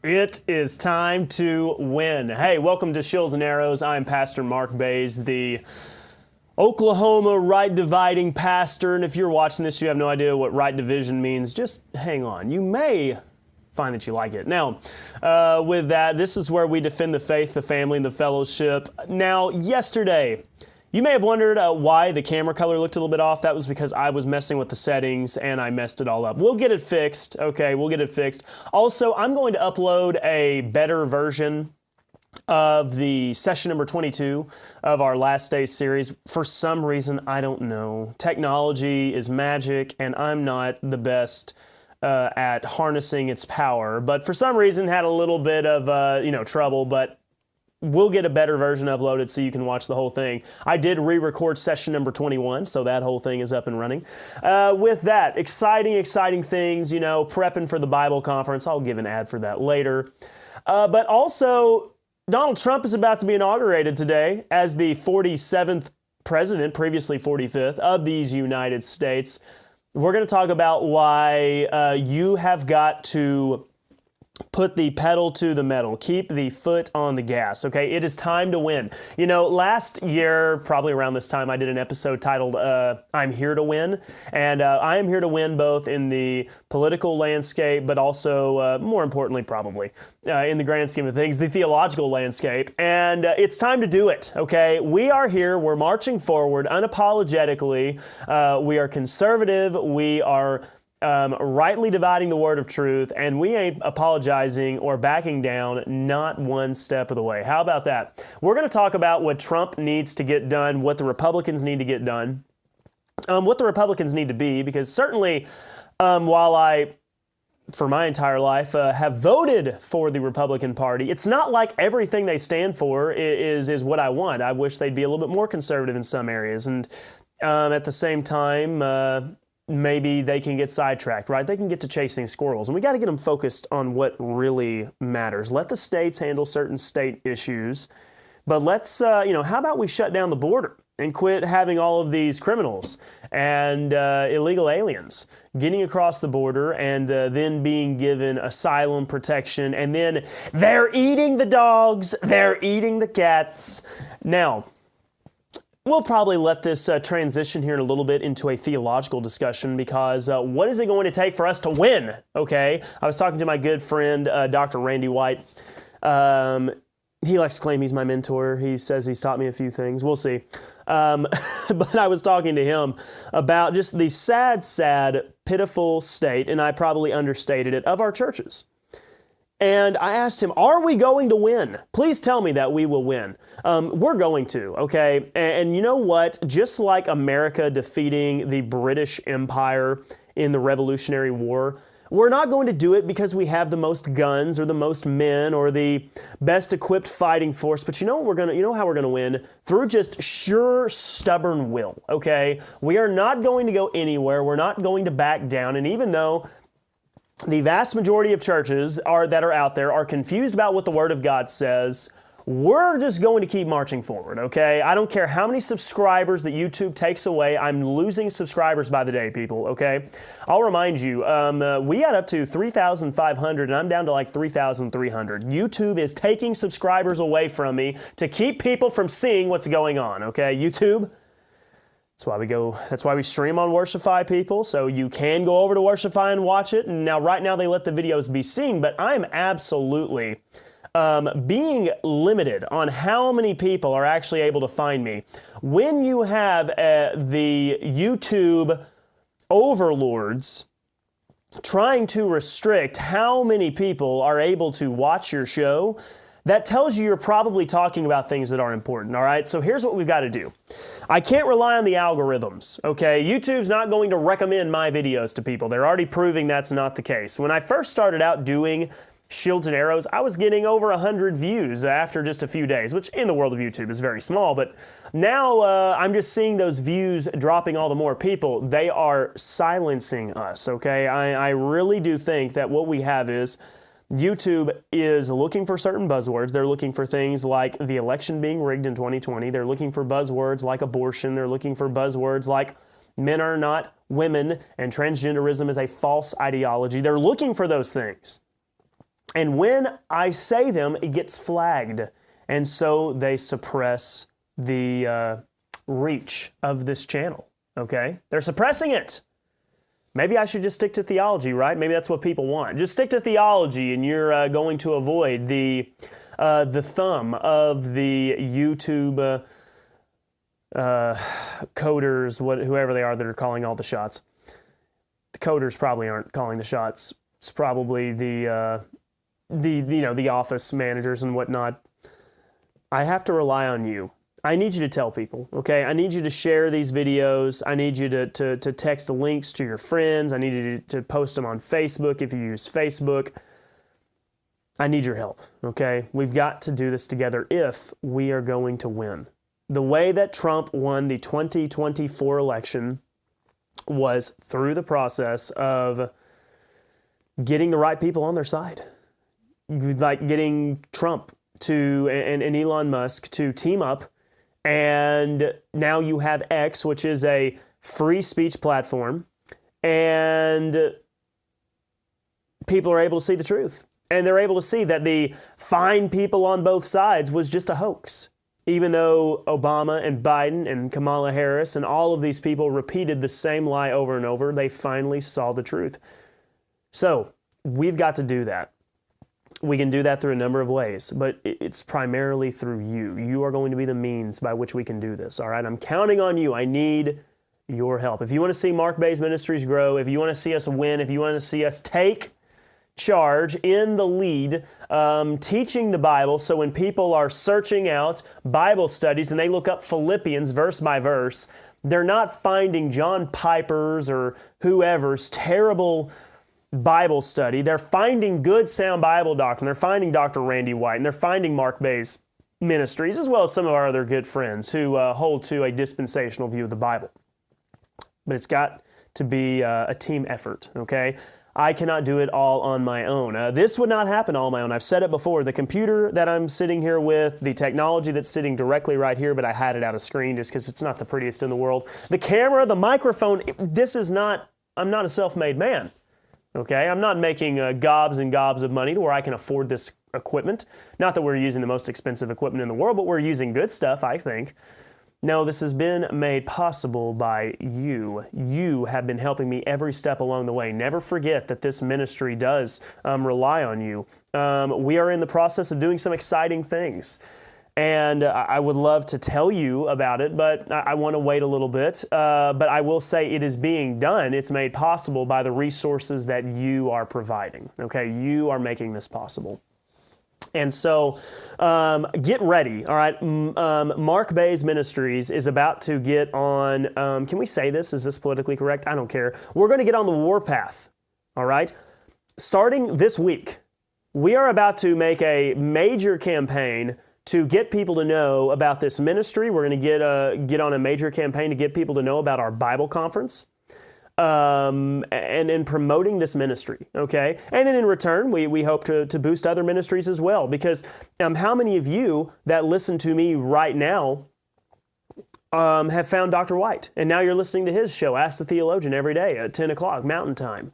It is time to win. Hey, welcome to Shields and Arrows. I'm Pastor Mark Baze, the Oklahoma right dividing pastor. And if you're watching this, you have no idea what right division means, just hang on. You may find that you like it. Now, with that, this is where we defend the faith, the family, and the fellowship. Now, yesterday, you may have wondered why the camera color looked a little bit off. That was because I was messing with the settings and I messed it all up. We'll get it fixed. Okay, we'll get it fixed. Also, I'm going to upload a better version of the session number 22 of our Last Days series. For some reason, I don't know. Technology is magic and I'm not the best at harnessing its power. But for some reason, had a little bit of trouble, but we'll get a better version uploaded so you can watch the whole thing. I did re-record session number 21, so that whole thing is up and running. With that, exciting things, prepping for the Bible conference. I'll give an ad for that later. But also, Donald Trump is about to be inaugurated today as the 47th president, previously 45th, of these United States. We're going to talk about why you have got to put the pedal to the metal. Keep the foot on the gas, okay? It is time to win. Last year, probably around this time, I did an episode titled, I'm Here to Win. And I am here to win both in the political landscape, but also, more importantly, probably, in the grand scheme of things, the theological landscape. And it's time to do it, okay? We are here. We're marching forward unapologetically. We are conservative. We are rightly dividing the word of truth, and we ain't apologizing or backing down not one step of the way. How about that? We're going to talk about what Trump needs to get done, what the Republicans need to get done, what the Republicans need to be, because certainly while I, for my entire life, have voted for the Republican Party, it's not like everything they stand for is what I want. I wish they'd be a little bit more conservative in some areas, and at the same time, maybe they can get sidetracked, right? They can get to chasing squirrels. And we got to get them focused on what really matters. Let the states handle certain state issues. But let's, how about we shut down the border and quit having all of these criminals and illegal aliens getting across the border and then being given asylum protection. And then they're eating the dogs, they're eating the cats. Now, we'll probably let this transition here in a little bit into a theological discussion because what is it going to take for us to win, okay? I was talking to my good friend, Dr. Randy White. He likes to claim he's my mentor. He says he's taught me a few things. We'll see. But I was talking to him about just the sad, pitiful state, and I probably understated it, of our churches. And I asked him, are we going to win? Please tell me that we will win. We're going to, okay? And you know what? Just like America defeating the British Empire in the Revolutionary War, we're not going to do it because we have the most guns or the most men or the best equipped fighting force. But you know how we're going to win? Through just sure, stubborn will, okay? We are not going to go anywhere. We're not going to back down. And even though the vast majority of churches that are out there are confused about what the Word of God says, we're just going to keep marching forward, okay? I don't care how many subscribers that YouTube takes away. I'm losing subscribers by the day, people, okay? I'll remind you, we got up to 3,500, and I'm down to like 3,300. YouTube is taking subscribers away from me to keep people from seeing what's going on, okay? YouTube, that's why we stream on Worshipify, people, so you can go over to Worshipify and watch it. And now, right now, they let the videos be seen, but I'm absolutely being limited on how many people are actually able to find me. When you have the YouTube overlords trying to restrict how many people are able to watch your show, that tells you you're probably talking about things that are important, all right? So here's what we've got to do. I can't rely on the algorithms, okay? YouTube's not going to recommend my videos to people. They're already proving that's not the case. When I first started out doing Shields and Arrows, I was getting over 100 views after just a few days, which in the world of YouTube is very small, but now I'm just seeing those views dropping all the more. People, they are silencing us, okay? I really do think that what we have is YouTube is looking for certain buzzwords. They're looking for things like the election being rigged in 2020. They're looking for buzzwords like abortion. They're looking for buzzwords like men are not women and transgenderism is a false ideology. They're looking for those things. And when I say them, it gets flagged. And so they suppress the reach of this channel, okay? They're suppressing it. Maybe I should just stick to theology, right? Maybe that's what people want. Just stick to theology and you're going to avoid the thumb of the YouTube coders, whoever they are that are calling all the shots. The coders probably aren't calling the shots. It's probably the office managers and whatnot. I have to rely on you. I need you to tell people, okay? I need you to share these videos. I need you to text links to your friends. I need you to post them on Facebook if you use Facebook. I need your help, okay? We've got to do this together if we are going to win. The way that Trump won the 2024 election was through the process of getting the right people on their side. Like getting Trump and Elon Musk to team up. And now you have X, which is a free speech platform, and people are able to see the truth. And they're able to see that the fine people on both sides was just a hoax. Even though Obama and Biden and Kamala Harris and all of these people repeated the same lie over and over, they finally saw the truth. So we've got to do that. We can do that through a number of ways, but it's primarily through you. You are going to be the means by which we can do this, all right? I'm counting on you. I need your help. If you want to see Mark Baze Ministries grow, if you want to see us win, if you want to see us take charge in the lead, teaching the Bible, so when people are searching out Bible studies and they look up Philippians verse by verse, they're not finding John Piper's or whoever's terrible Bible study. They're finding good, sound Bible doctrine. They're finding Dr. Randy White, and they're finding Mark Baze Ministries, as well as some of our other good friends who hold to a dispensational view of the Bible. But it's got to be a team effort, okay? I cannot do it all on my own. This would not happen all on my own. I've said it before. The computer that I'm sitting here with, the technology that's sitting directly right here, but I had it out of screen just because it's not the prettiest in the world. The camera, the microphone, I'm not a self-made man. Okay, I'm not making gobs and gobs of money to where I can afford this equipment. Not that we're using the most expensive equipment in the world, but we're using good stuff, I think. No, this has been made possible by you. You have been helping me every step along the way. Never forget that this ministry does rely on you. We are in the process of doing some exciting things. And I would love to tell you about it, but I want to wait a little bit. But I will say it is being done. It's made possible by the resources that you are providing. Okay, you are making this possible. And so get ready, all right? Mark Baze Ministries is about to get on, can we say this? Is this politically correct? I don't care. We're going to get on the warpath, all right? Starting this week, we are about to make a major campaign to get people to know about this ministry. We're going to get on a major campaign to get people to know about our Bible conference. And in promoting this ministry, okay? And then in return, we hope to boost other ministries as well, because how many of you that listen to me right now have found Dr. White, and now you're listening to his show, Ask the Theologian, every day at 10 o'clock Mountain Time.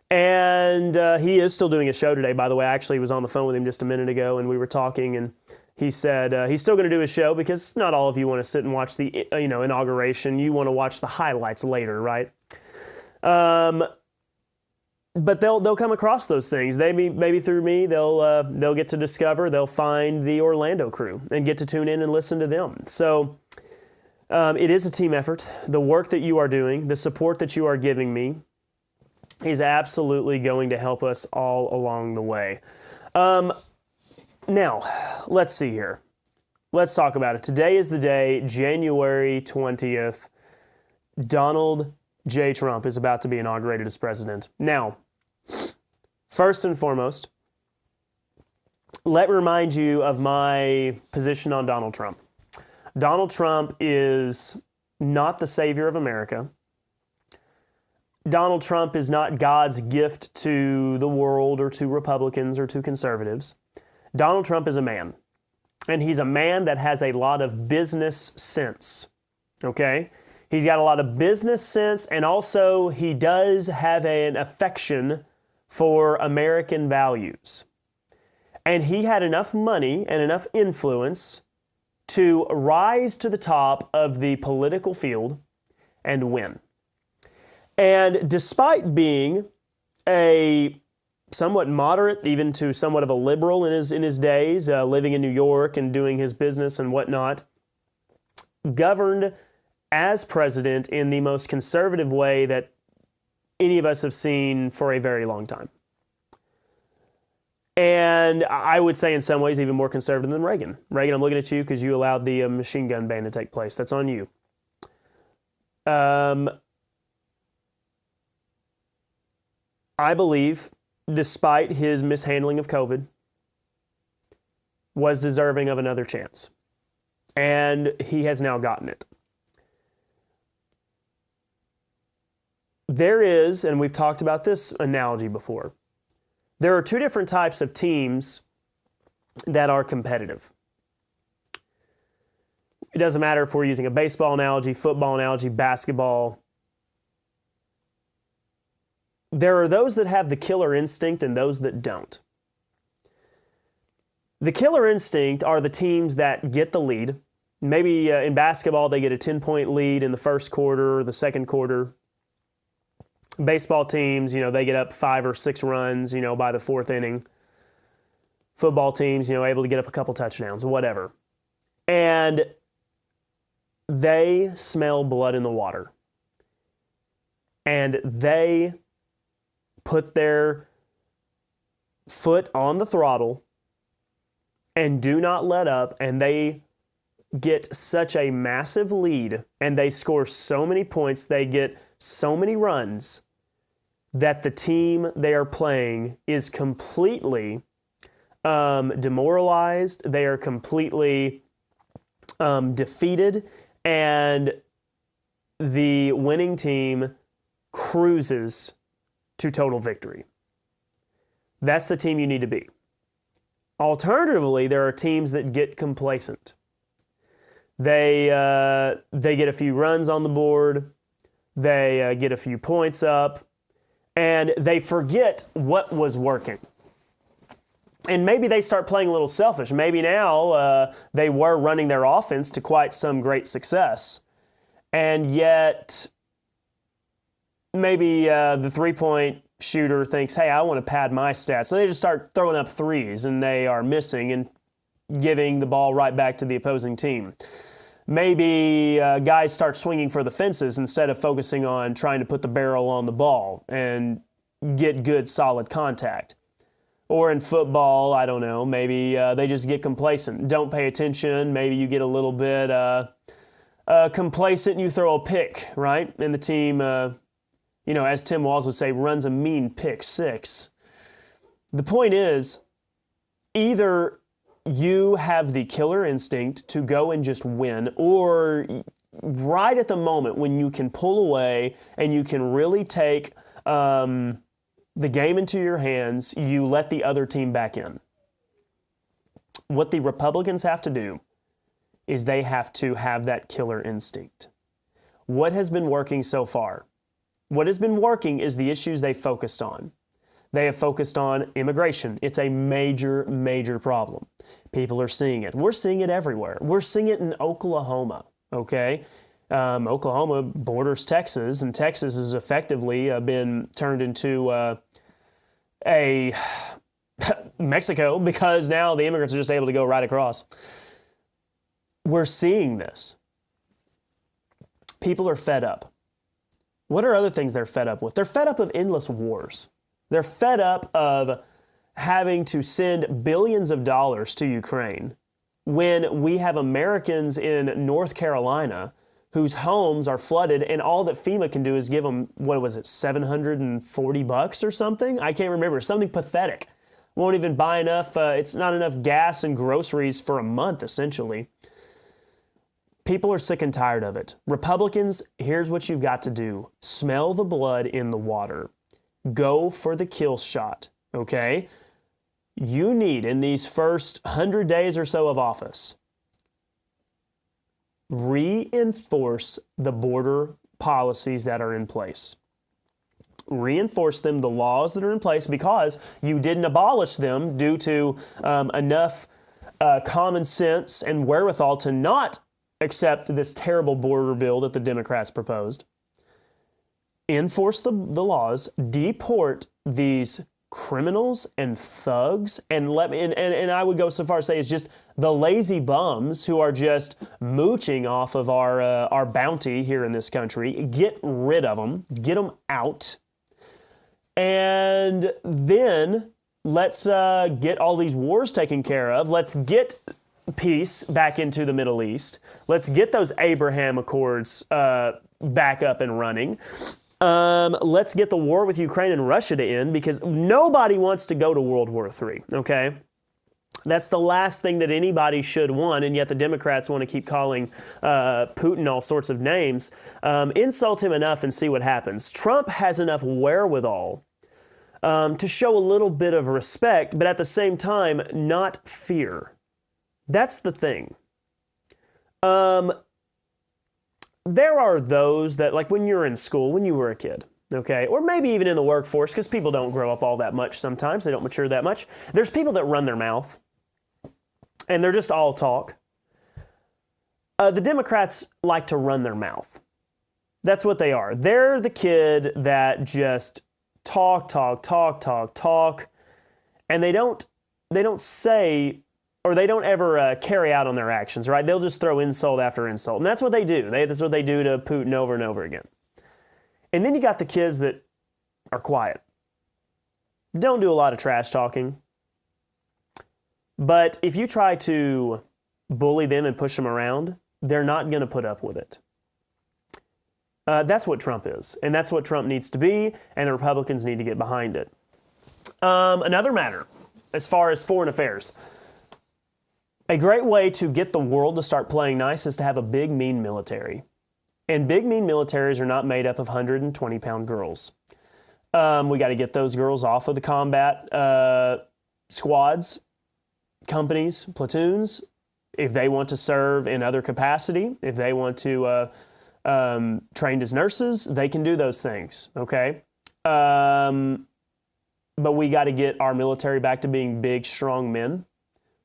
And he is still doing a show today, by the way. I actually was on the phone with him just a minute ago, and we were talking, and he said he's still going to do his show because not all of you want to sit and watch the inauguration. You want to watch the highlights later, right? But they'll come across those things. Maybe through me, they'll get to discover. They'll find the Orlando crew and get to tune in and listen to them. So it is a team effort. The work that you are doing, the support that you are giving me, is absolutely going to help us all along the way. Now, let's see here. Let's talk about it. Today is the day, January 20th. Donald J. Trump is about to be inaugurated as president. Now, first and foremost, let me remind you of my position on Donald Trump. Donald Trump is not the savior of America. Donald Trump is not God's gift to the world or to Republicans or to conservatives. Donald Trump is a man, and he's a man that has a lot of business sense, okay? He's got a lot of business sense, and also he does have an affection for American values. And he had enough money and enough influence to rise to the top of the political field and win. And despite being a somewhat moderate, even to somewhat of a liberal in his days, living in New York and doing his business and whatnot, governed as president in the most conservative way that any of us have seen for a very long time. And I would say in some ways even more conservative than Reagan. Reagan, I'm looking at you because you allowed the machine gun ban to take place. That's on you. I believe, despite his mishandling of COVID, was deserving of another chance. And he has now gotten it. There is, and we've talked about this analogy before, there are two different types of teams that are competitive. It doesn't matter if we're using a baseball analogy, football analogy, basketball. There are those that have the killer instinct and those that don't. The killer instinct are the teams that get the lead. Maybe in basketball, they get a 10-point lead in the first quarter or the second quarter. Baseball teams, they get up 5 or 6 runs, by the 4th inning. Football teams, able to get up a couple touchdowns, whatever. And they smell blood in the water. And they put their foot on the throttle and do not let up, and they get such a massive lead, and they score so many points, they get so many runs, that the team they are playing is completely demoralized. They are completely defeated, and the winning team cruises to total victory. That's the team you need to be. Alternatively, there are teams that get complacent. They get a few runs on the board, they get a few points up, and they forget what was working. And maybe they start playing a little selfish. Maybe now they were running their offense to quite some great success, and yet maybe the three-point shooter thinks, hey, I want to pad my stats. So they just start throwing up threes, and they are missing and giving the ball right back to the opposing team. Maybe guys start swinging for the fences instead of focusing on trying to put the barrel on the ball and get good, solid contact. Or in football, I don't know, maybe they just get complacent, don't pay attention. Maybe you get a little bit complacent and you throw a pick, right? And the team, as Tim Walz would say, runs a mean pick six. The point is, either you have the killer instinct to go and just win, or right at the moment when you can pull away and you can really take the game into your hands, you let the other team back in. What the Republicans have to do is they have to have that killer instinct. What has been working so far? What has been working is the issues they focused on. They have focused on immigration. It's a major, major problem. People are seeing it. We're seeing it everywhere. We're seeing it in Oklahoma, okay? Oklahoma borders Texas, and Texas has effectively been turned into a Mexico because now the immigrants are just able to go right across. We're seeing this. People are fed up. What are other things they're fed up with? They're fed up of endless wars. They're fed up of having to send billions of dollars to Ukraine when we have Americans in North Carolina whose homes are flooded, and all that FEMA can do is give them, $740 or something? I can't remember. Something pathetic. Won't even buy enough. It's not enough gas and groceries for a month, essentially. People are sick and tired of it. Republicans, here's what you've got to do. Smell the blood in the water. Go for the kill shot, okay? You need, in these first 100 days or so of office, reinforce the border policies that are in place. reinforce them, the laws that are in place, because you didn't abolish them due to enough common sense and wherewithal to not accept this terrible border bill that the Democrats proposed. Enforce the laws, deport these criminals and thugs, and I would go so far as to say it's just the lazy bums who are just mooching off of our bounty here in this country. Get rid of them, get them out, and then let's get all these wars taken care of. Let's get peace back into the Middle East. Let's get those Abraham Accords back up and running. Let's get the war with Ukraine and Russia to end, because nobody wants to go to World War III, okay? That's the last thing that anybody should want, and yet the Democrats want to keep calling Putin all sorts of names. Insult him enough and see what happens. Trump has enough wherewithal to show a little bit of respect, but at the same time, not fear. That's the thing. There are those that, like when you're in school, when you were a kid, okay, or maybe even in the workforce, because people don't grow up all that much sometimes, they don't mature that much. There's people that run their mouth, and they're just all talk. The Democrats like to run their mouth. That's what they are. They're the kid that just talk, and they don't say, or they don't ever carry out on their actions, right? They'll just throw insult after insult. And that's what they do. That's what they do to Putin over and over again. And then you got the kids that are quiet. Don't do a lot of trash talking. But if you try to bully them and push them around, they're not going to put up with it. That's what Trump is. And that's what Trump needs to be. And the Republicans need to get behind it. Another matter, as far as foreign affairs. A great way to get the world to start playing nice is to have a big, mean military. And big, mean militaries are not made up of 120-pound girls. We got to get those girls off of the combat squads, companies, platoons. If they want to serve in other capacity, if they want to trained as nurses, they can do those things, okay? But we got to get our military back to being big, strong men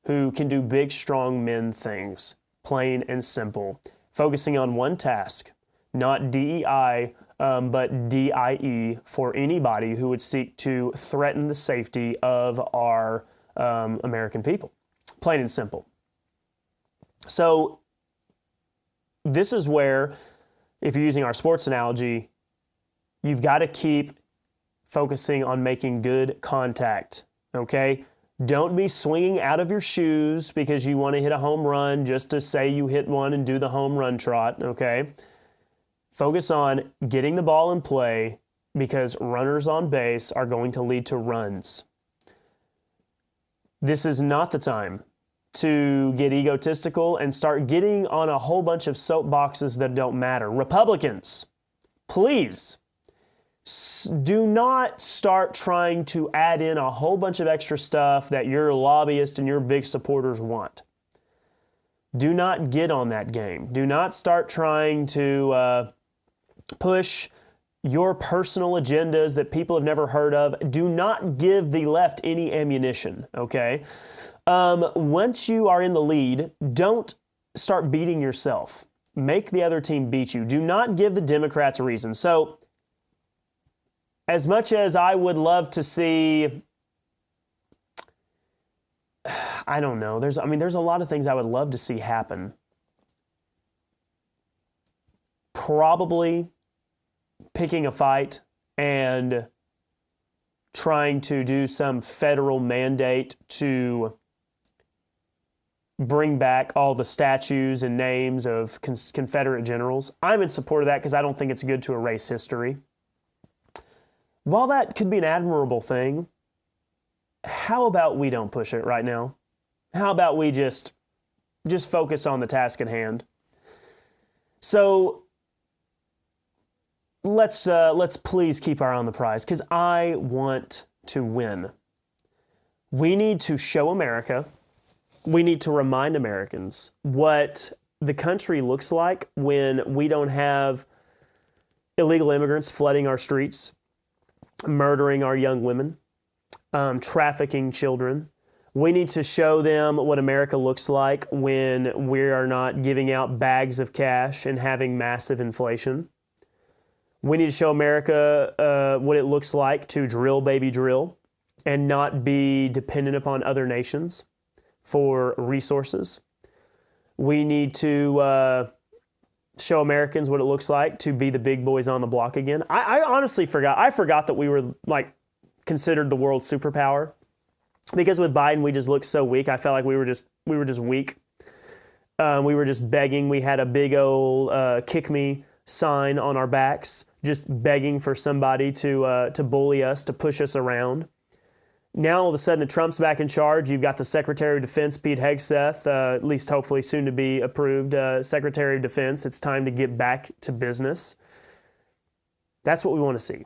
who can do big, strong men things, plain and simple, focusing on one task, not DEI, but DIE for anybody who would seek to threaten the safety of our American people, plain and simple. So this is where, if you're using our sports analogy, you've got to keep focusing on making good contact, okay? Don't be swinging out of your shoes because you want to hit a home run just to say you hit one and do the home run trot, okay? Focus on getting the ball in play, because runners on base are going to lead to runs. This is not the time to get egotistical and start getting on a whole bunch of soapboxes that don't matter. Republicans, please, do not start trying to add in a whole bunch of extra stuff that your lobbyists and your big supporters want. Do not get on that game. Do not start trying to push your personal agendas that people have never heard of. Do not give the left any ammunition, okay? Once you are in the lead, don't start beating yourself. Make the other team beat you. Do not give the Democrats a reason. So, as much as I would love to see, I don't know, there's a lot of things I would love to see happen. Probably picking a fight and trying to do some federal mandate to bring back all the statues and names of Confederate generals. I'm in support of that because I don't think it's good to erase history. While that could be an admirable thing, how about we don't push it right now? How about we just focus on the task at hand? So let's please keep our eye on the prize, because I want to win. We need to show America, we need to remind Americans what the country looks like when we don't have illegal immigrants flooding our streets, murdering our young women, trafficking children. We need to show them what America looks like when we are not giving out bags of cash and having massive inflation. We need to show America what it looks like to drill, baby, drill, and not be dependent upon other nations for resources. We need to show Americans what it looks like to be the big boys on the block again. I honestly forgot. I forgot that we were considered the world's superpower. Because with Biden, we just looked so weak. I felt like we were just weak. We were just begging. We had a big old kick me sign on our backs, just begging for somebody to bully us, to push us around. Now, all of a sudden, that Trump's back in charge. You've got the Secretary of Defense, Pete Hegseth, at least hopefully soon to be approved Secretary of Defense. It's time to get back to business. That's what we want to see.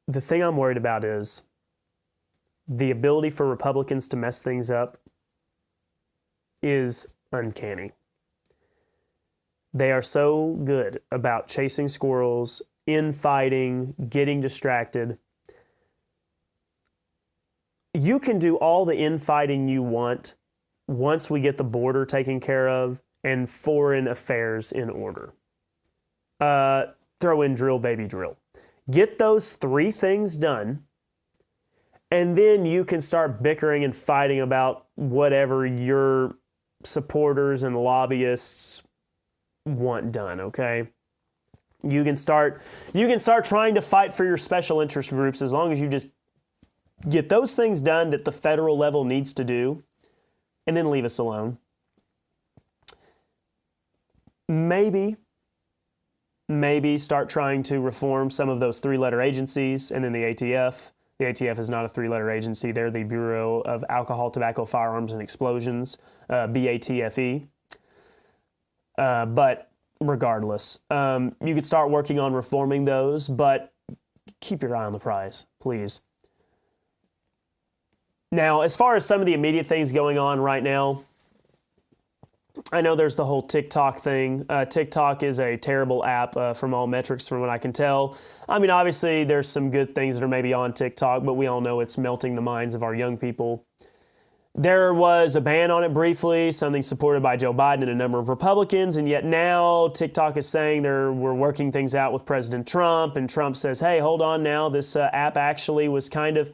The thing I'm worried about is the ability for Republicans to mess things up is uncanny. They are so good about chasing squirrels, infighting, getting distracted. You can do all the infighting you want once we get the border taken care of and foreign affairs in order. Throw in drill, baby, drill. Get those three things done, and then you can start bickering and fighting about whatever your supporters and lobbyists want done, okay? You can start trying to fight for your special interest groups as long as you just get those things done that the federal level needs to do, and then leave us alone. Maybe start trying to reform some of those three-letter agencies, and then the ATF. The ATF is not a three-letter agency. They're the Bureau of Alcohol, Tobacco, Firearms, and Explosions, BATFE. But regardless, you could start working on reforming those, but keep your eye on the prize, please. Now, as far as some of the immediate things going on right now, I know there's the whole TikTok thing. TikTok is a terrible app from all metrics, from what I can tell. I mean, obviously, there's some good things that are maybe on TikTok, but we all know it's melting the minds of our young people. There was a ban on it briefly, something supported by Joe Biden and a number of Republicans, and yet now TikTok is saying we're working things out with President Trump, and Trump says, hey, hold on now, this app actually was kind of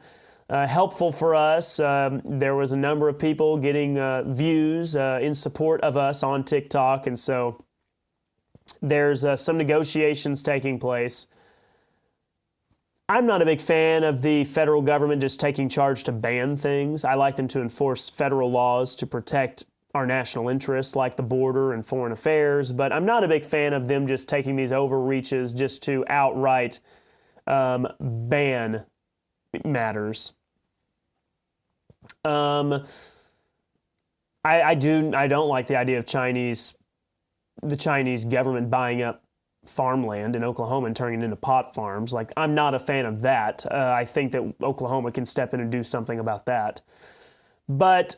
helpful for us. There was a number of people getting views in support of us on TikTok, and so there's some negotiations taking place. I'm not a big fan of the federal government just taking charge to ban things. I like them to enforce federal laws to protect our national interests, like the border and foreign affairs, but I'm not a big fan of them just taking these overreaches just to outright ban matters. I don't like the idea of the Chinese government buying up farmland in Oklahoma and turning it into pot farms. Like, I'm not a fan of that. I think that Oklahoma can step in and do something about that. But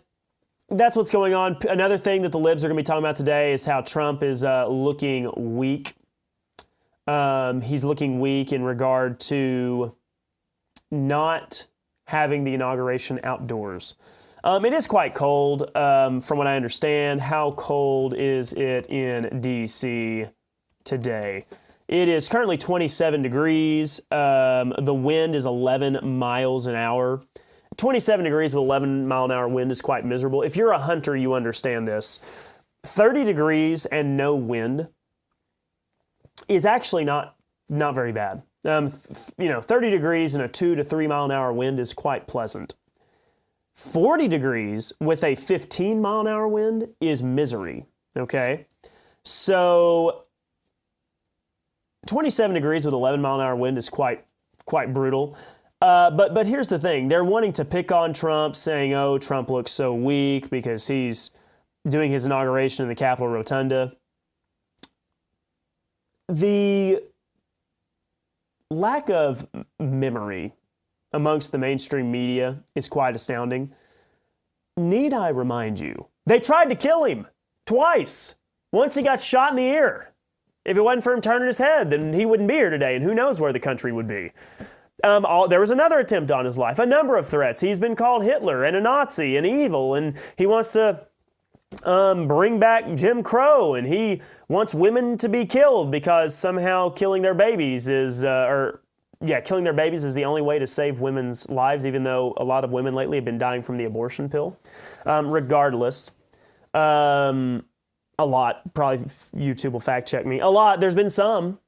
that's what's going on. Another thing that the libs are going to be talking about today is how Trump is looking weak. He's looking weak in regard to not having the inauguration outdoors. It is quite cold, from what I understand. How cold is it in D.C. today? It is currently 27 degrees. The wind is 11 miles an hour. 27 degrees with 11 mile an hour wind is quite miserable. If you're a hunter, you understand this. 30 degrees and no wind is actually not very bad. 30 degrees and a 2 to 3 mile an hour wind is quite pleasant. 40 degrees with a 15 mile an hour wind is misery, okay? So 27 degrees with 11 mile an hour wind is quite brutal. But here's the thing. They're wanting to pick on Trump, saying, oh, Trump looks so weak because he's doing his inauguration in the Capitol Rotunda. The lack of memory amongst the mainstream media is quite astounding. Need I remind you, they tried to kill him twice. Once he got shot in the ear. If it wasn't for him turning his head, then he wouldn't be here today, and who knows where the country would be. There was another attempt on his life, a number of threats. He's been called Hitler and a Nazi and evil, and he wants to bring back Jim Crow, and he wants women to be killed because somehow killing their babies is the only way to save women's lives, even though a lot of women lately have been dying from the abortion pill. Regardless, a lot, probably YouTube will fact check me, a lot, there's been some,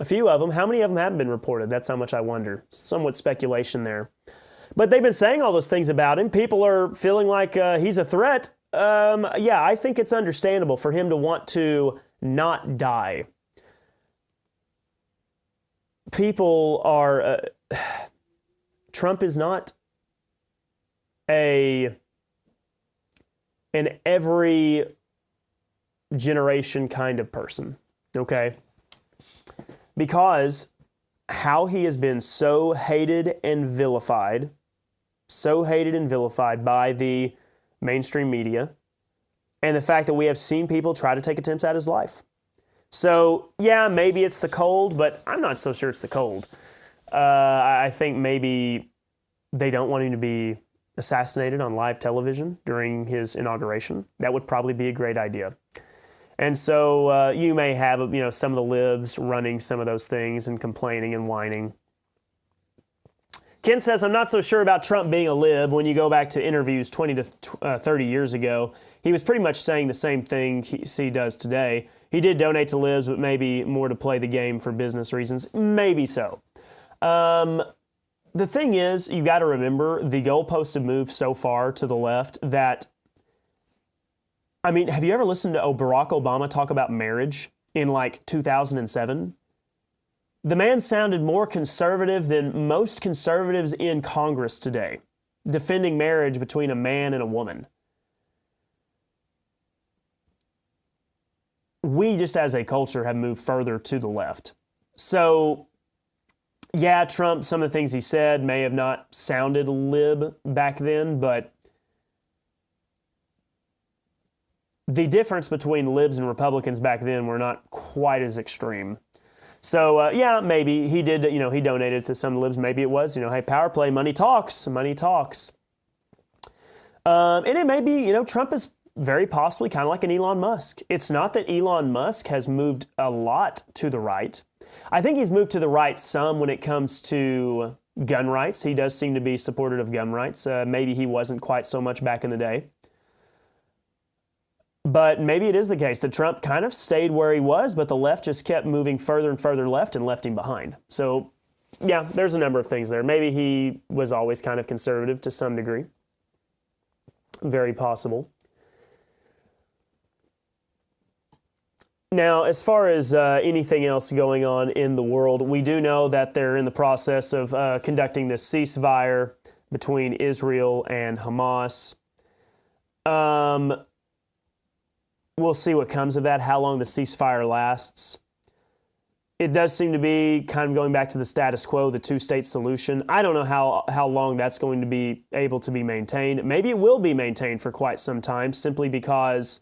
a few of them. How many of them haven't been reported? That's how much I wonder. Somewhat speculation there. But they've been saying all those things about him. People are feeling like he's a threat. I think it's understandable for him to want to not die. People are... Trump is not an every generation kind of person, okay? Because how he has been so hated and vilified by the mainstream media, and the fact that we have seen people try to take attempts at his life. So, yeah, maybe it's the cold, but I'm not so sure it's the cold. I think maybe they don't want him to be assassinated on live television during his inauguration. That would probably be a great idea. And so you may have, some of the libs running some of those things and complaining and whining. Ken says, I'm not so sure about Trump being a lib. When you go back to interviews 20 to 30 years ago, he was pretty much saying the same thing he does today. He did donate to libs, but maybe more to play the game for business reasons. Maybe so. The thing is, you got to remember, the goalposts have moved so far to the left that, have you ever listened to Barack Obama talk about marriage in 2007? The man sounded more conservative than most conservatives in Congress today, defending marriage between a man and a woman. We just as a culture have moved further to the left. So, yeah, Trump, some of the things he said may have not sounded lib back then, but the difference between libs and Republicans back then were not quite as extreme. So, maybe he did, he donated to some libs. Maybe it was, hey, power play, money talks, money talks. And it may be, Trump is very possibly kind of like an Elon Musk. It's not that Elon Musk has moved a lot to the right. I think he's moved to the right some when it comes to gun rights. He does seem to be supportive of gun rights. Maybe he wasn't quite so much back in the day. But maybe it is the case that Trump kind of stayed where he was, but the left just kept moving further and further left and left him behind. So, yeah, there's a number of things there. Maybe he was always kind of conservative to some degree. Very possible. Now, as far as anything else going on in the world, we do know that they're in the process of conducting this ceasefire between Israel and Hamas. We'll see what comes of that, how long the ceasefire lasts. It does seem to be kind of going back to the status quo, the two-state solution. I don't know how long that's going to be able to be maintained. Maybe it will be maintained for quite some time, simply because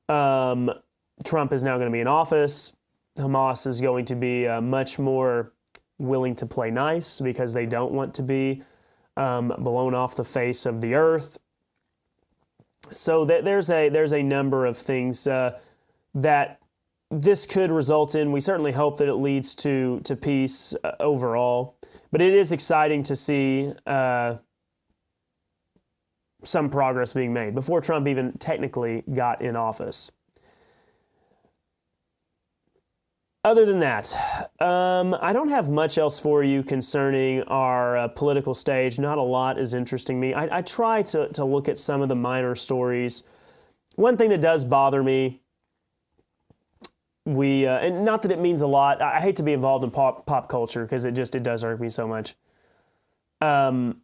Trump is now going to be in office. Hamas is going to be much more willing to play nice because they don't want to be blown off the face of the earth. So there's a number of things that this could result in. We certainly hope that it leads to peace overall. But it is exciting to see some progress being made before Trump even technically got in office. Other than that, I don't have much else for you concerning our political stage. Not a lot is interesting me. I try to look at some of the minor stories. One thing that does bother me, and not that it means a lot, I hate to be involved in pop culture because it does irk me so much. Caitlin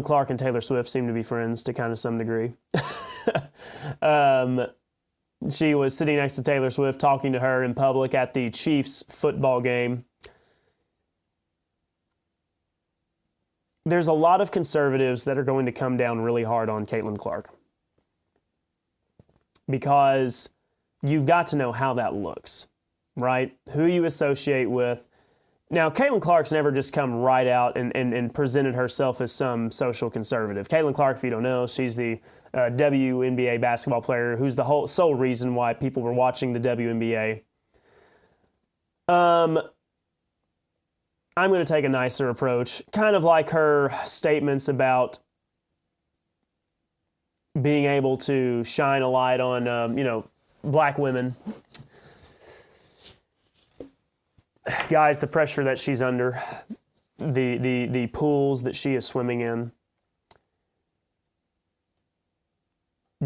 Clark and Taylor Swift seem to be friends to kind of some degree. She was sitting next to Taylor Swift, talking to her in public at the Chiefs football game. There's a lot of conservatives that are going to come down really hard on Caitlin Clark. because you've got to know how that looks, right? Who you associate with. Now, Caitlin Clark's never just come right out and presented herself as some social conservative. Caitlin Clark, if you don't know, she's the WNBA basketball player who's the sole reason why people were watching the WNBA. I'm going to take a nicer approach, kind of like her statements about being able to shine a light on, black women. Guys, the pressure that she's under, the pools that she is swimming in,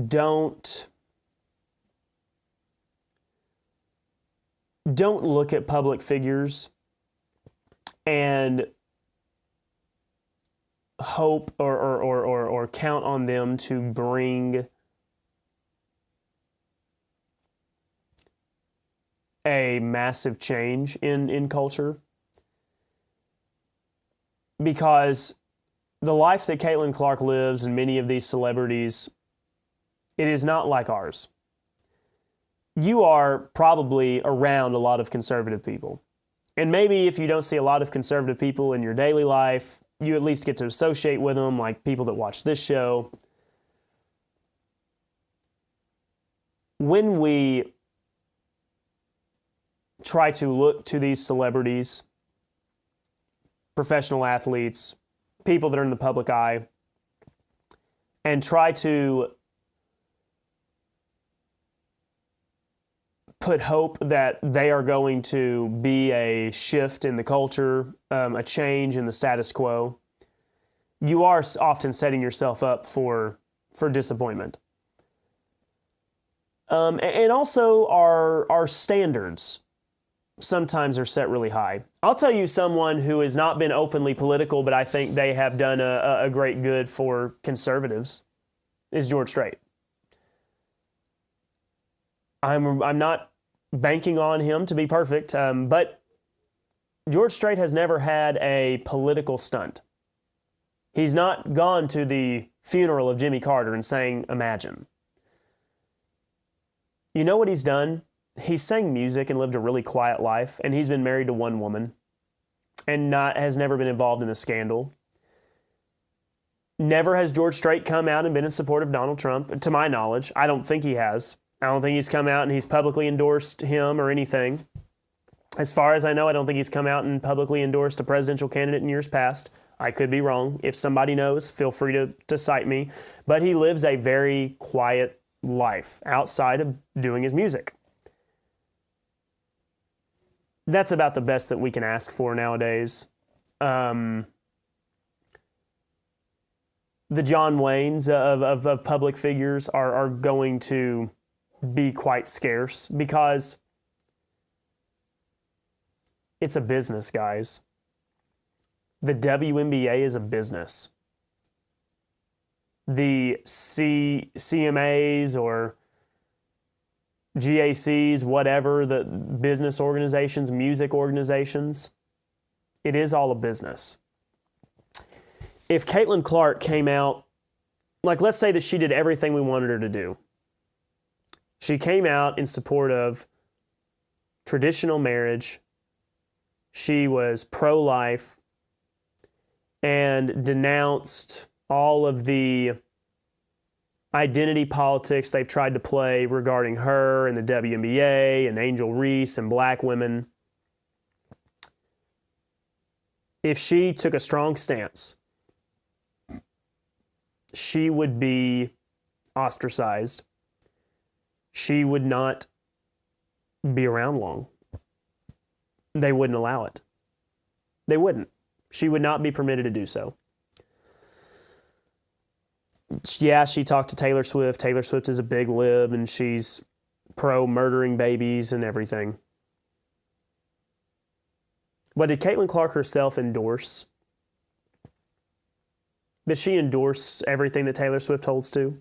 don't look at public figures and hope or count on them to bring a massive change in culture, because the life that Caitlin Clark lives and many of these celebrities, it is not like ours. You are probably around a lot of conservative people. And maybe if you don't see a lot of conservative people in your daily life, you at least get to associate with them, like people that watch this show. When we try to look to these celebrities, professional athletes, people that are in the public eye, and try to put hope that they are going to be a shift in the culture, a change in the status quo, you are often setting yourself up for disappointment. And also our standards sometimes are set really high. I'll tell you someone who has not been openly political, but I think they have done a great good for conservatives, is George Strait. I'm not banking on him to be perfect, but George Strait has never had a political stunt. He's not gone to the funeral of Jimmy Carter and sang Imagine. You know what he's done? He sang music and lived a really quiet life, and he's been married to one woman and has never been involved in a scandal. Never has George Strait come out and been in support of Donald Trump, to my knowledge. I don't think he has. I don't think he's come out and he's publicly endorsed him or anything. As far as I know, I don't think he's come out and publicly endorsed a presidential candidate in years past. I could be wrong. If somebody knows, feel free to cite me. But he lives a very quiet life outside of doing his music. That's about the best that we can ask for nowadays. The John Waynes of public figures are going to be quite scarce because it's a business, guys. The WNBA is a business. The CMAs or GACs, whatever, the business organizations, music organizations, it is all a business. If Caitlin Clark came out, like let's say that she did everything we wanted her to do. She came out in support of traditional marriage. She was pro-life and denounced all of the identity politics they've tried to play regarding her and the WNBA and Angel Reese and black women. If she took a strong stance, she would be ostracized. She would not be around long. They wouldn't allow it. They wouldn't. She would not be permitted to do so. Yeah, she talked to Taylor Swift. Taylor Swift is a big lib, and she's pro-murdering babies and everything. But did Caitlin Clark herself endorse? Did she endorse everything that Taylor Swift holds to?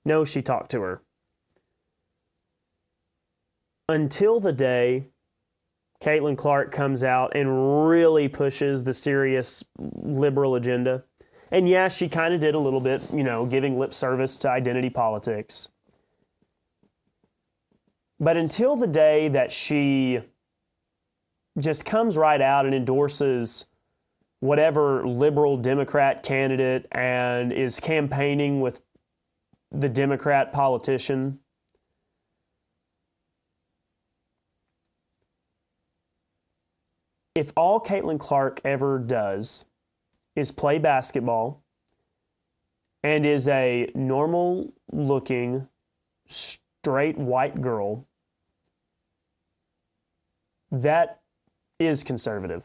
No, she talked to her. Until the day Caitlin Clark comes out and really pushes the serious liberal agenda. And yeah, she kind of did a little bit, giving lip service to identity politics. But until the day that she just comes right out and endorses whatever liberal Democrat candidate and is campaigning with the Democrat politician, if all Caitlin Clark ever does is play basketball and is a normal-looking, straight white girl, that is conservative.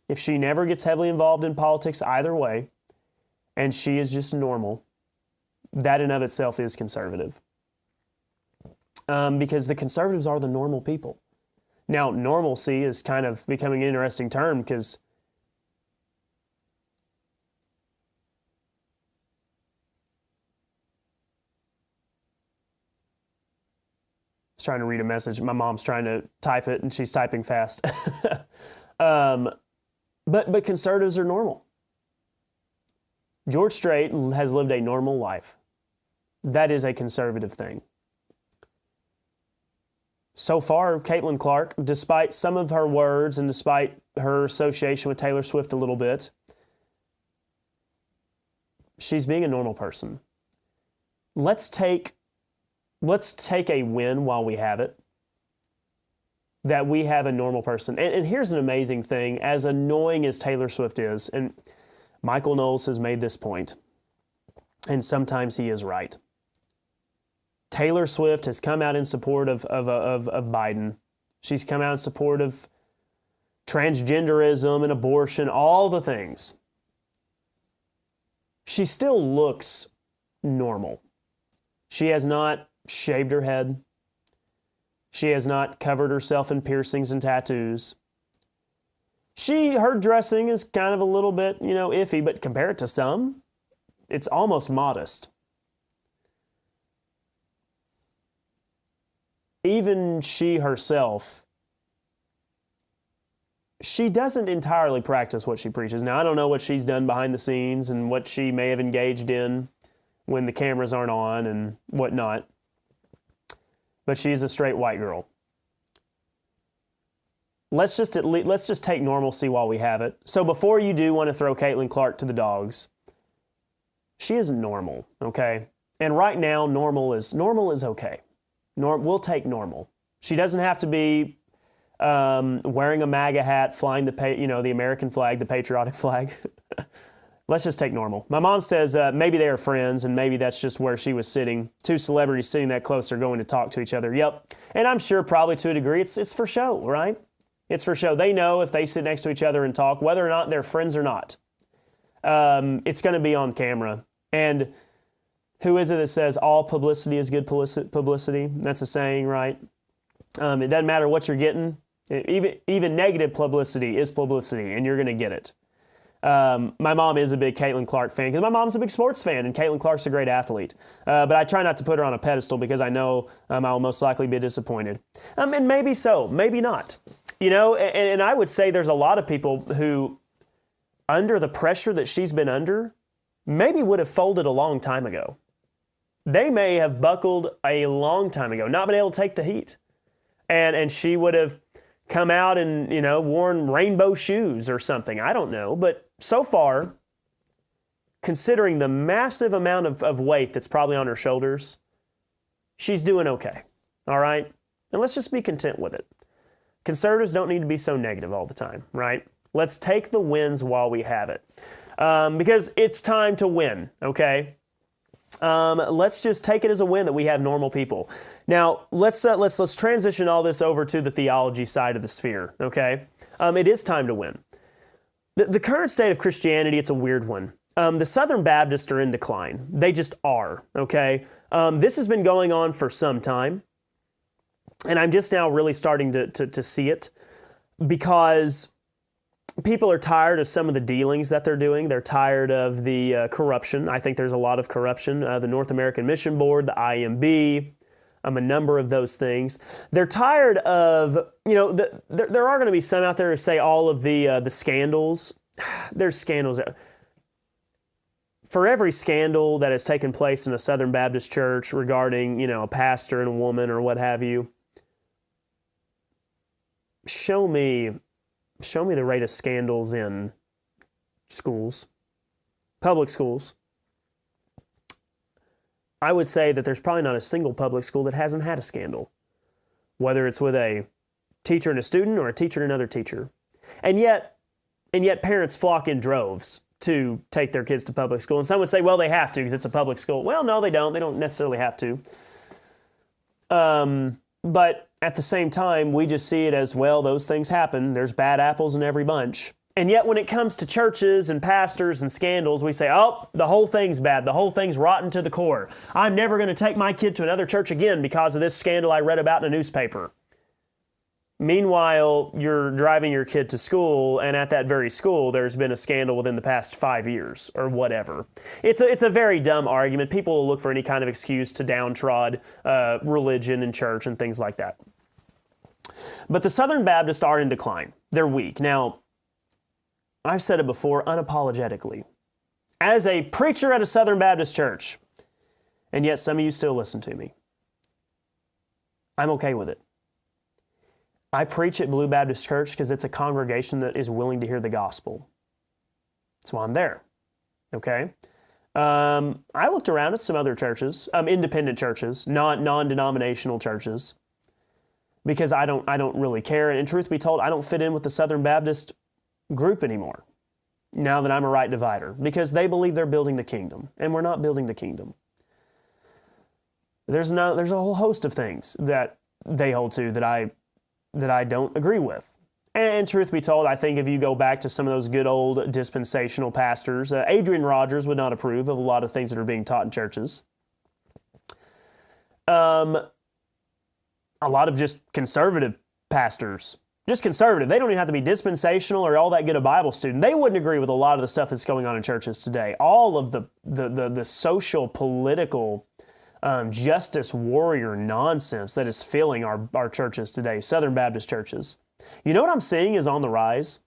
If she never gets heavily involved in politics either way, and she is just normal, that in of itself is conservative. Because the conservatives are the normal people. Now, normalcy is kind of becoming an interesting term because I was trying to read a message. My mom's trying to type it, and she's typing fast. But conservatives are normal. George Strait has lived a normal life. That is a conservative thing. So far, Caitlin Clark, despite some of her words and despite her association with Taylor Swift a little bit, she's being a normal person. Let's take a win while we have it. That we have a normal person. And here's an amazing thing. As annoying as Taylor Swift is, and Michael Knowles has made this point, and sometimes he is right. Taylor Swift has come out in support of Biden. She's come out in support of transgenderism and abortion, all the things. She still looks normal. She has not shaved her head. She has not covered herself in piercings and tattoos. Her dressing is kind of a little bit, iffy, but compared to some, it's almost modest. Even she herself, she doesn't entirely practice what she preaches. Now, I don't know what she's done behind the scenes and what she may have engaged in when the cameras aren't on and whatnot. But she's a straight white girl. Let's just take normalcy while we have it. So before you do want to throw Caitlin Clark to the dogs, she isn't normal, okay? And right now, normal is okay. We'll take normal. She doesn't have to be wearing a MAGA hat, flying the American flag, the patriotic flag. Let's just take normal. My mom says maybe they are friends, and maybe that's just where she was sitting. Two celebrities sitting that close are going to talk to each other. Yep. And I'm sure probably to a degree it's for show, right? It's for show. They know if they sit next to each other and talk, whether or not they're friends or not, it's going to be on camera. And who is it that says all publicity is good publicity? That's a saying, right? It doesn't matter what you're getting. Even negative publicity is publicity, and you're going to get it. My mom is a big Caitlin Clark fan because my mom's a big sports fan, and Caitlin Clark's a great athlete. But I try not to put her on a pedestal because I know I'll most likely be disappointed. And maybe so, maybe not. And I would say there's a lot of people who, under the pressure that she's been under, maybe would have folded a long time ago. They may have buckled a long time ago, not been able to take the heat. And she would have come out and, worn rainbow shoes or something. I don't know. But so far, considering the massive amount of weight that's probably on her shoulders, she's doing okay. All right? And let's just be content with it. Conservatives don't need to be so negative all the time, right? Let's take the wins while we have it. Because it's time to win, okay? Let's just take it as a win that we have normal people. Now, let's transition all this over to the theology side of the sphere, okay? It is time to win. The current state of Christianity, it's a weird one. The Southern Baptists are in decline. They just are, okay? This has been going on for some time, and I'm just now really starting to see it because people are tired of some of the dealings that they're doing. They're tired of the corruption. I think there's a lot of corruption. The North American Mission Board, the IMB, a number of those things. They're tired of, there are going to be some out there who say all of the scandals. There's scandals. for every scandal that has taken place in a Southern Baptist church regarding, a pastor and a woman or what have you, show me the rate of scandals in schools, public schools. I would say that there's probably not a single public school that hasn't had a scandal, whether it's with a teacher and a student or a teacher and another teacher. And yet parents flock in droves to take their kids to public school. And some would say, well, they have to because it's a public school. Well, no, they don't. They don't necessarily have to. But at the same time, we just see it as, well, those things happen. There's bad apples in every bunch. And yet when it comes to churches and pastors and scandals, we say, oh, the whole thing's bad. The whole thing's rotten to the core. I'm never going to take my kid to another church again because of this scandal I read about in a newspaper. Meanwhile, you're driving your kid to school, and at that very school, there's been a scandal within the past 5 years or whatever. It's a very dumb argument. People will look for any kind of excuse to downtrod religion and church and things like that. But the Southern Baptists are in decline. They're weak. Now, I've said it before unapologetically. As a preacher at a Southern Baptist church, and yet some of you still listen to me, I'm okay with it. I preach at Blue Baptist Church because it's a congregation that is willing to hear the gospel. That's why I'm there. Okay? I looked around at some other churches, independent churches, non-denominational churches, because I don't really care. And truth be told, I don't fit in with the Southern Baptist group anymore now that I'm a right divider, because they believe they're building the kingdom, and we're not building the kingdom. There's a whole host of things that they hold to that I don't agree with. And truth be told, I think if you go back to some of those good old dispensational pastors, Adrian Rogers would not approve of a lot of things that are being taught in churches. A lot of just conservative pastors, just conservative. They don't even have to be dispensational or all that good a Bible student. They wouldn't agree with a lot of the stuff that's going on in churches today. All of the social, political, justice warrior nonsense that is filling our churches today, Southern Baptist churches. You know what I'm seeing is on the rise?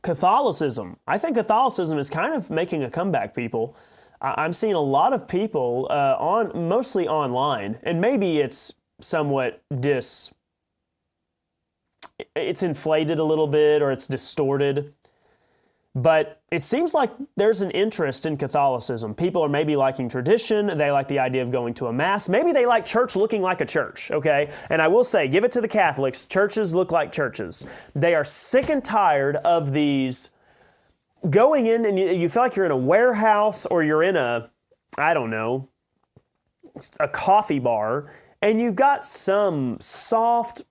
Catholicism. I think Catholicism is kind of making a comeback, people. I'm seeing a lot of people mostly online, and maybe it's somewhat it's inflated a little bit or it's distorted. But it seems like there's an interest in Catholicism. People are maybe liking tradition. They like the idea of going to a mass. Maybe they like church looking like a church, okay? And I will say, give it to the Catholics, churches look like churches. They are sick and tired of these going in and you feel like you're in a warehouse or you're in a coffee bar, and you've got some soft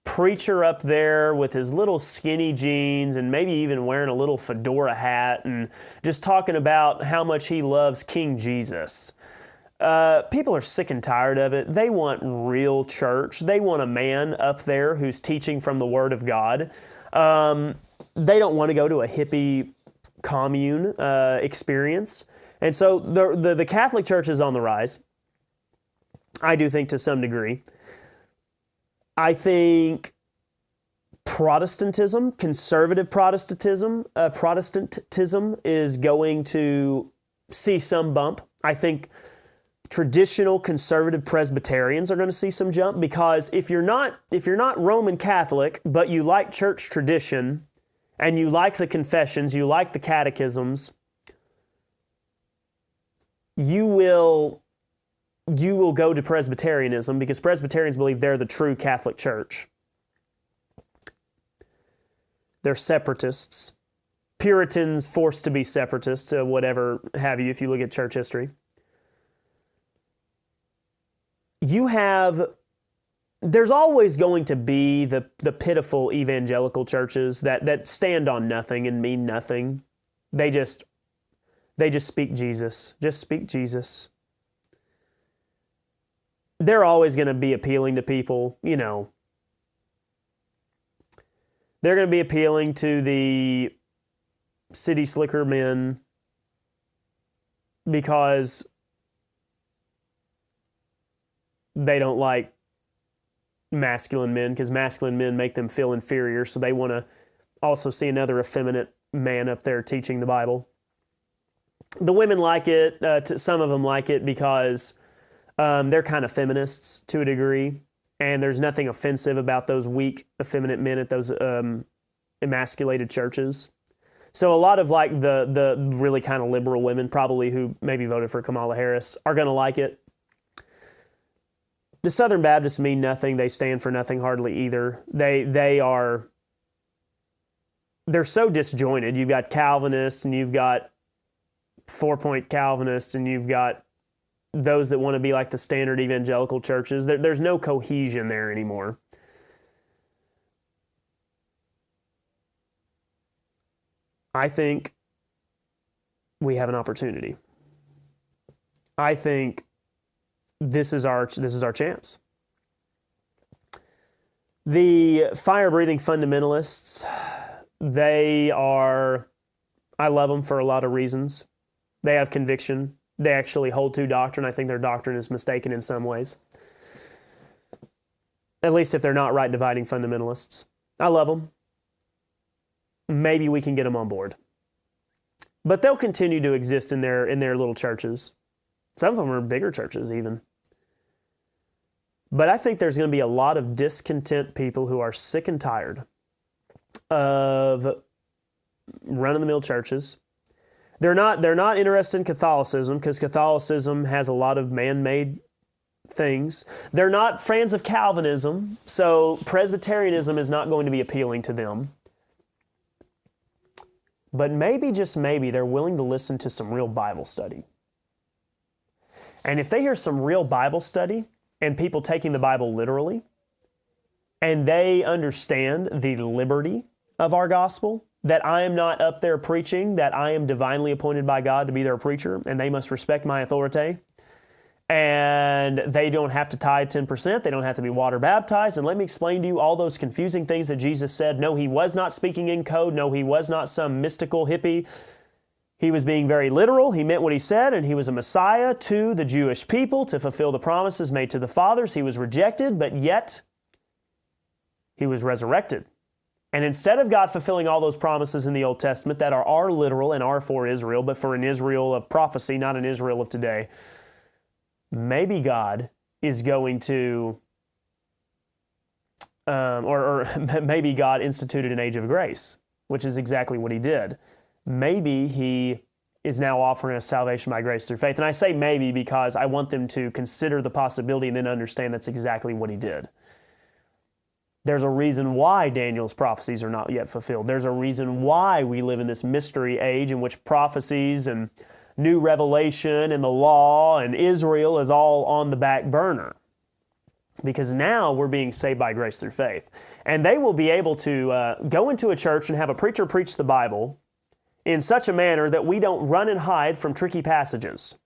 preacher up there with his little skinny jeans and maybe even wearing a little fedora hat and just talking about how much he loves King Jesus. People are sick and tired of it. They want real church. They want a man up there who's teaching from the Word of God. They don't want to go to a hippie commune experience. And so the Catholic Church is on the rise, I do think, to some degree. I think Protestantism, conservative Protestantism is going to see some bump. I think traditional conservative Presbyterians are going to see some jump, because if you're not Roman Catholic, but you like church tradition and you like the confessions, you like the catechisms, you will go to Presbyterianism, because Presbyterians believe they're the true Catholic Church. They're separatists. Puritans forced to be separatists, whatever have you, if you look at church history. There's always going to be the pitiful evangelical churches that stand on nothing and mean nothing. They just speak Jesus. Just speak Jesus. They're always going to be appealing to people, They're going to be appealing to the city slicker men because they don't like masculine men, because masculine men make them feel inferior, so they want to also see another effeminate man up there teaching the Bible. The women like it. Some of them like it because they're kind of feminists to a degree, and there's nothing offensive about those weak, effeminate men at those emasculated churches. So a lot of like the really kind of liberal women, probably who maybe voted for Kamala Harris, are going to like it. The Southern Baptists mean nothing. They stand for nothing hardly either. They're so disjointed. You've got Calvinists and you've got 4-point Calvinists and you've got those that want to be like the standard evangelical churches. There's no cohesion there anymore. I think we have an opportunity. I think this is our chance. The fire-breathing fundamentalists, I love them for a lot of reasons. They have conviction. They actually hold to doctrine. I think their doctrine is mistaken in some ways. At least if they're not right dividing fundamentalists. I love them. Maybe we can get them on board. But they'll continue to exist in their little churches. Some of them are bigger churches even. But I think there's going to be a lot of discontent people who are sick and tired of run-of-the-mill churches. They're not interested in Catholicism because Catholicism has a lot of man-made things. They're not fans of Calvinism, so Presbyterianism is not going to be appealing to them. But maybe, just maybe, they're willing to listen to some real Bible study. And if they hear some real Bible study and people taking the Bible literally, and they understand the liberty of our gospel, that I am not up there preaching, that I am divinely appointed by God to be their preacher, and they must respect my authority, and they don't have to tithe 10%, they don't have to be water baptized, and let me explain to you all those confusing things that Jesus said. No, he was not speaking in code. No, he was not some mystical hippie. He was being very literal. He meant what he said, and he was a Messiah to the Jewish people to fulfill the promises made to the fathers. He was rejected, but yet he was resurrected. And instead of God fulfilling all those promises in the Old Testament that are literal and are for Israel, but for an Israel of prophecy, not an Israel of today, maybe God is going to, or maybe God instituted an age of grace, which is exactly what he did. Maybe he is now offering us salvation by grace through faith. And I say maybe because I want them to consider the possibility and then understand that's exactly what he did. There's a reason why Daniel's prophecies are not yet fulfilled. There's a reason why we live in this mystery age in which prophecies and new revelation and the law and Israel is all on the back burner. Because now we're being saved by grace through faith. And they will be able to go into a church and have a preacher preach the Bible in such a manner that we don't run and hide from tricky passages.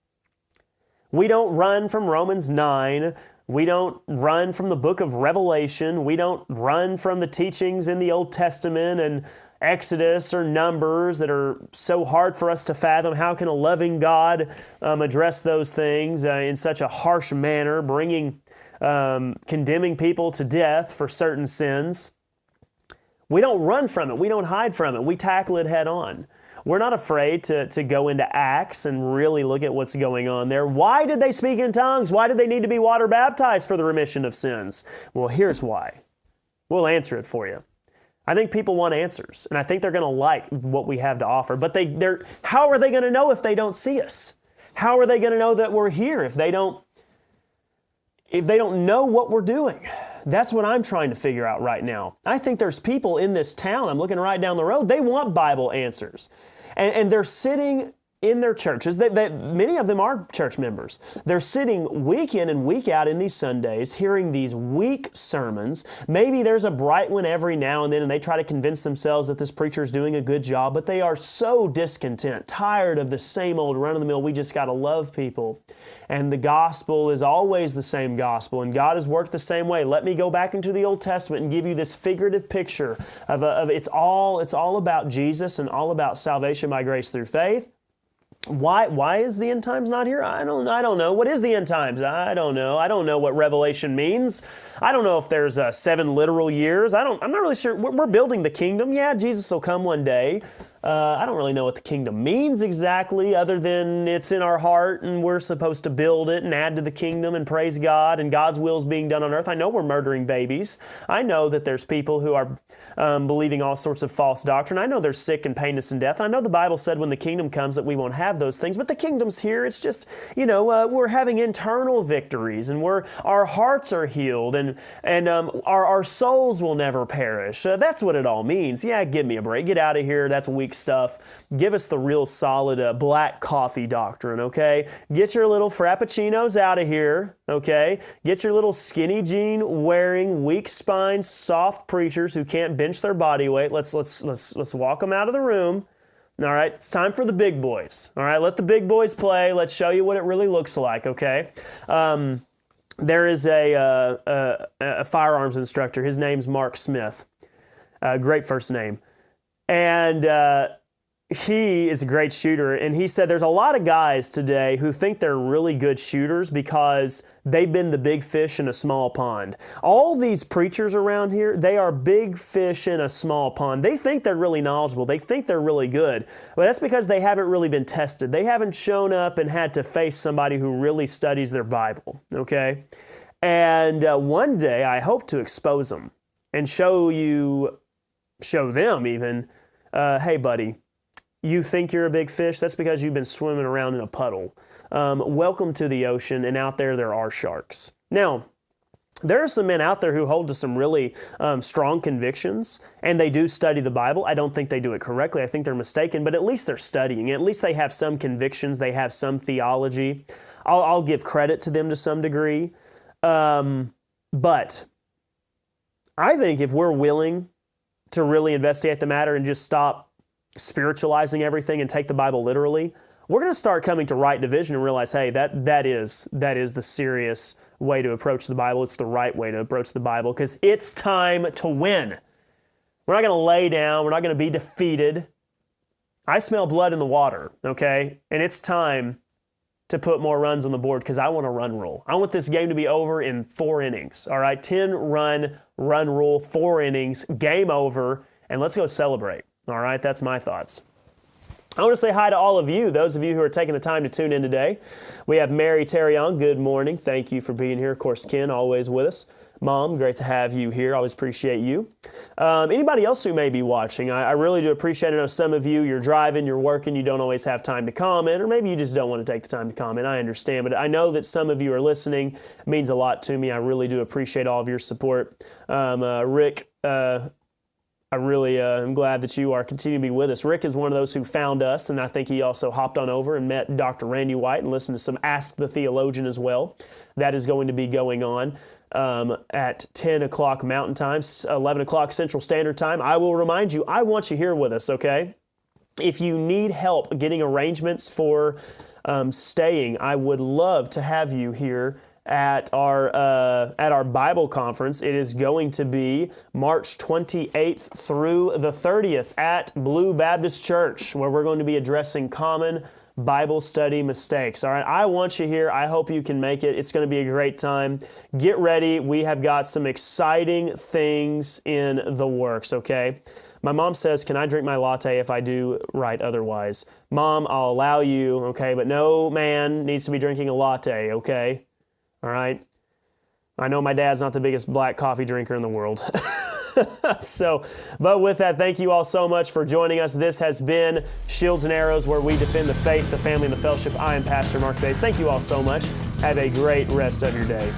We don't run from Romans 9. We don't run from the book of Revelation. We don't run from the teachings in the Old Testament and Exodus or Numbers that are so hard for us to fathom. How can a loving God address those things in such a harsh manner, condemning people to death for certain sins? We don't run from it. We don't hide from it. We tackle it head on. We're not afraid to go into Acts and really look at what's going on there. Why did they speak in tongues? Why did they need to be water baptized for the remission of sins? Well, here's why. We'll answer it for you. I think people want answers, and I think they're going to like what we have to offer. But how are they going to know if they don't see us? How are they going to know that we're here if they don't know what we're doing? That's what I'm trying to figure out right now. I think there's people in this town, I'm looking right down the road, they want Bible answers. And they're sitting in their churches. Many of them are church members. They're sitting week in and week out in these Sundays, hearing these weak sermons. Maybe there's a bright one every now and then, and they try to convince themselves that this preacher is doing a good job, but they are so discontent, tired of the same old run-of-the-mill, we just got to love people. And the gospel is always the same gospel, and God has worked the same way. Let me go back into the Old Testament and give you this figurative picture of it's all about Jesus and all about salvation by grace through faith. Why is the end times not here? I don't know. What is the end times? I don't know. I don't know what Revelation means. I don't know if there's 7 literal years. I'm not really sure. We're building the kingdom. Yeah, Jesus will come one day. I don't really know what the kingdom means exactly, other than it's in our heart and we're supposed to build it and add to the kingdom and praise God and God's will is being done on earth. I know we're murdering babies. I know that there's people who are believing all sorts of false doctrine. I know there's sick and painless and death. I know the Bible said when the kingdom comes that we won't have those things, but the kingdom's here. It's just, we're having internal victories and our hearts are healed and our souls will never perish. That's what it all means. Yeah, give me a break. Get out of here. That's weak stuff. Give us the real solid black coffee doctrine, okay? Get your little frappuccinos out of here, okay? Get your little skinny jean wearing, weak spine, soft preachers who can't bench their body weight. Let's walk them out of the room. All right, it's time for the big boys. All right, let the big boys play. Let's show you what it really looks like, okay? There is a firearms instructor. His name's Mark Smith. Great first name. And he is a great shooter, and he said there's a lot of guys today who think they're really good shooters because they've been the big fish in a small pond. All these preachers around here, they are big fish in a small pond. They think they're really knowledgeable. They think they're really good. But that's because they haven't really been tested. They haven't shown up and had to face somebody who really studies their Bible, okay? And one day I hope to expose them and show them even, hey buddy, you think you're a big fish? That's because you've been swimming around in a puddle. Welcome to the ocean, and out there are sharks. Now, there are some men out there who hold to some really strong convictions, and they do study the Bible. I don't think they do it correctly. I think they're mistaken, but at least they're studying it. At least they have some convictions. They have some theology. I'll give credit to them to some degree. But I think if we're willing to really investigate the matter and just stop spiritualizing everything and take the Bible literally, we're going to start coming to right division and realize, hey, that is the serious way to approach the Bible. It's the right way to approach the Bible because it's time to win. We're not going to lay down. We're not going to be defeated. I smell blood in the water, okay? And it's time to put more runs on the board because I want a run rule. I want this game to be over in 4 innings, all right? 10-run rule, 4 innings, game over, and let's go celebrate. All right, that's my thoughts. I want to say hi to all of you, those of you who are taking the time to tune in today. We have Mary Terrion, good morning. Thank you for being here. Of course, Ken, always with us. Mom, great to have you here. Always appreciate you. Anybody else who may be watching, I really do appreciate it. I know some of you, you're driving, you're working, you don't always have time to comment, or maybe you just don't want to take the time to comment. I understand, but I know that some of you are listening. It means a lot to me. I really do appreciate all of your support. Rick, I really am glad that you are continuing to be with us. Rick is one of those who found us, and I think he also hopped on over and met Dr. Randy White and listened to some Ask the Theologian as well. That is going to be going on at 10 o'clock Mountain Time, 11 o'clock Central Standard Time. I will remind you, I want you here with us, okay? If you need help getting arrangements for staying, I would love to have you here at our Bible conference. It is going to be March 28th through the 30th at Blue Baptist Church, where we're going to be addressing common Bible study mistakes. All right, I want you here. I hope you can make it. It's going to be a great time. Get ready. We have got some exciting things in the works, okay? My mom says, can I drink my latte if I do right otherwise? Mom, I'll allow you, okay, but no man needs to be drinking a latte, okay? All right. I know my dad's not the biggest black coffee drinker in the world. But with that, thank you all so much for joining us. This has been Shields and Arrows, where we defend the faith, the family, and the fellowship. I am Pastor Mark Baze. Thank you all so much. Have a great rest of your day.